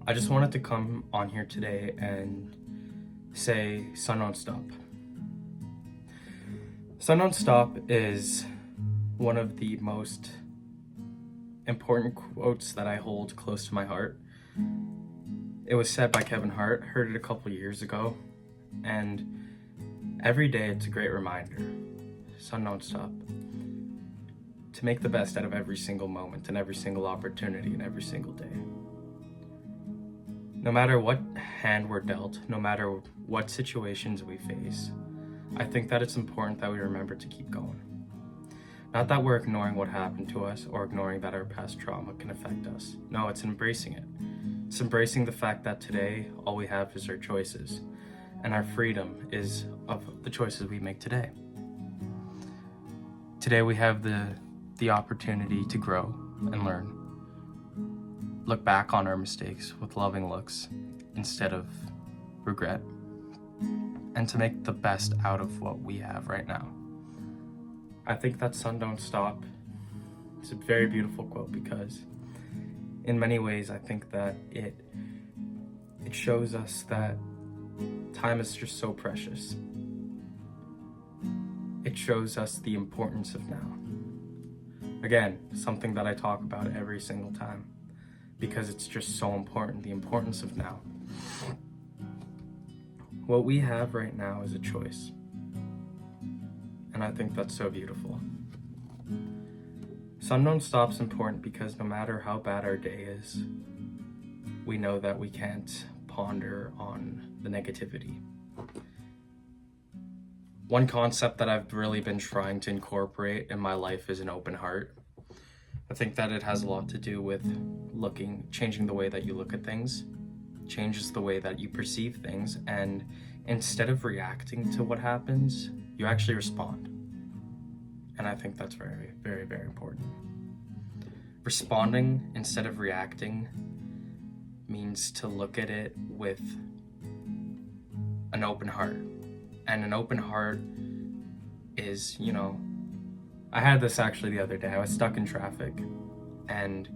I just wanted to come on here today and say, Sun Don't Stop. Sun Don't Stop is one of the most important quotes that I hold close to my heart. It was said by Kevin Hart, heard it a couple years ago, and every day it's a great reminder. Sun Don't Stop. To make the best out of every single moment and every single opportunity and every single day. No matter what hand we're dealt, no matter what situations we face, I think that it's important that we remember to keep going. Not that we're ignoring what happened to us or ignoring that our past trauma can affect us. No, it's embracing it. It's embracing the fact that today all we have is our choices, and our freedom is of the choices we make today. Today we have the opportunity to grow and learn. Look back on our mistakes with loving looks instead of regret, and to make the best out of what we have right now. I think that Sun Don't Stop is a very beautiful quote because in many ways I think that it shows us that time is just so precious. It shows us the importance of now. Again, something that I talk about every single time because it's just so important, the importance of now. What we have right now is a choice. And I think that's so beautiful. Sun Don't Stop's important because no matter how bad our day is, we know that we can't ponder on the negativity. One concept that I've really been trying to incorporate in my life is an open heart. I think that it has a lot to do with changing the way that you look at things, changes the way that you perceive things, and instead of reacting to what happens, you actually respond. And I think that's very, very, very important. Responding instead of reacting means to look at it with an open heart. And an open heart is, I had this actually the other day. I was stuck in traffic, and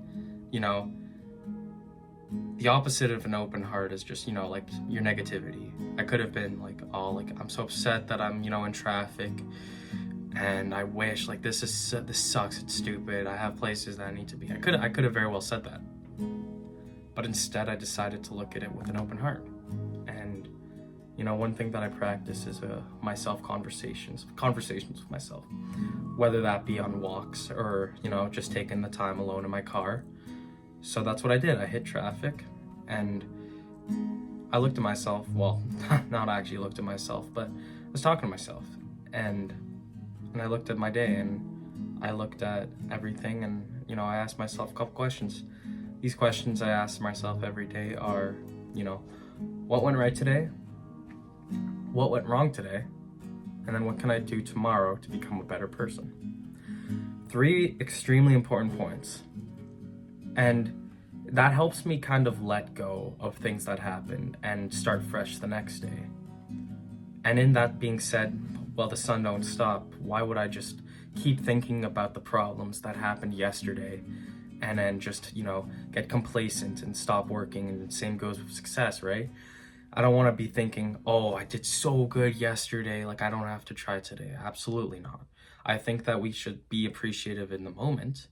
the opposite of an open heart is just like your negativity. I could have been like, I'm so upset that I'm in traffic, and I wish this sucks, it's stupid, I have places that I need to be. I could have very well said that, but instead I decided to look at it with an open heart. And one thing that I practice is conversations with myself, whether that be on walks or just taking the time alone in my car. So that's what I did. I hit traffic and I looked at myself, well, not actually looked at myself, but I was talking to myself, and I looked at my day and I looked at everything, and I asked myself a couple questions. These questions I ask myself every day are, what went right today? What went wrong today? And then what can I do tomorrow to become a better person? 3 extremely important points. And that helps me kind of let go of things that happened and start fresh the next day. And in that being said, well, the sun don't stop. Why would I just keep thinking about the problems that happened yesterday and then just, get complacent and stop working? And the same goes with success, right? I don't want to be thinking, oh, I did so good yesterday, I don't have to try today. Absolutely not. I think that we should be appreciative in the moment,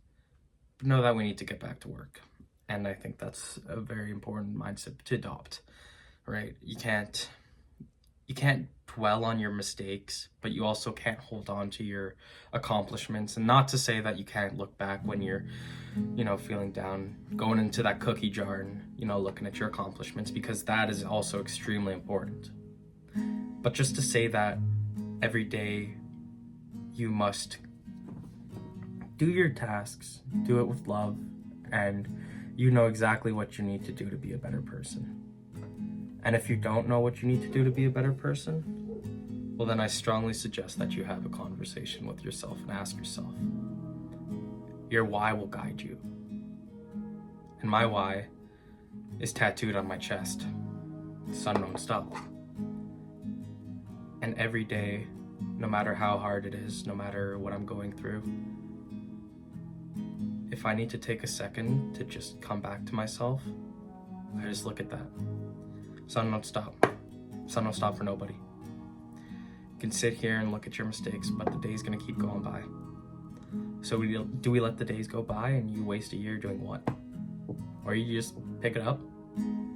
but know that we need to get back to work. And I think that's a very important mindset to adopt, right? You can't dwell on your mistakes, but you also can't hold on to your accomplishments. And not to say that you can't look back when you're, feeling down, going into that cookie jar and, looking at your accomplishments, because that is also extremely important. But just to say that every day you must do your tasks, do it with love, and you know exactly what you need to do to be a better person. And if you don't know what you need to do to be a better person, well, then I strongly suggest that you have a conversation with yourself and ask yourself. Your why will guide you. And my why is tattooed on my chest. Sun Don't Stop. And every day, no matter how hard it is, no matter what I'm going through, if I need to take a second to just come back to myself I just look at that. Sun don't stop. Sun don't stop for nobody. You can sit here and look at your mistakes, but the day's gonna keep going by. So do we let the days go by and you waste a year doing what? Or you just pick it up,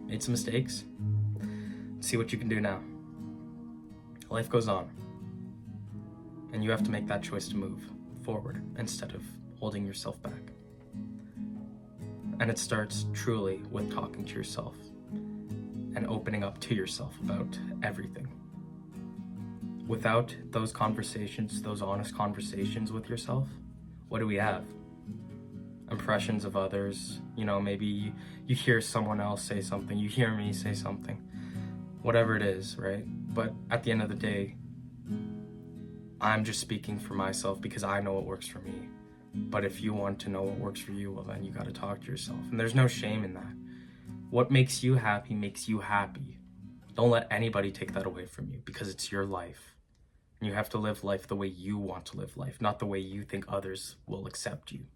made some mistakes, see what you can do now. Life goes on. And you have to make that choice to move forward instead of holding yourself back. And it starts truly with talking to yourself and opening up to yourself about everything. Without those conversations, those honest conversations with yourself, what do we have? Impressions of others, maybe you hear someone else say something, you hear me say something, whatever it is, right? But at the end of the day, I'm just speaking for myself because I know what works for me. But if you want to know what works for you, well, then you got to talk to yourself. And there's no shame in that. What makes you happy makes you happy. Don't let anybody take that away from you because it's your life. And you have to live life the way you want to live life, not the way you think others will accept you.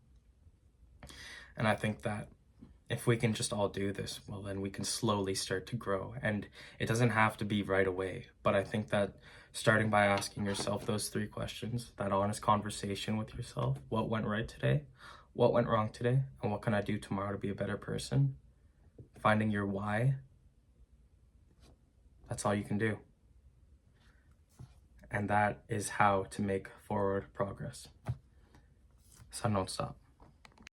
And I think that if we can just all do this, well, then we can slowly start to grow. And it doesn't have to be right away. But I think that starting by asking yourself those 3 questions, that honest conversation with yourself, what went right today, what went wrong today, and what can I do tomorrow to be a better person, finding your why, that's all you can do. And that is how to make forward progress. Sun don't stop.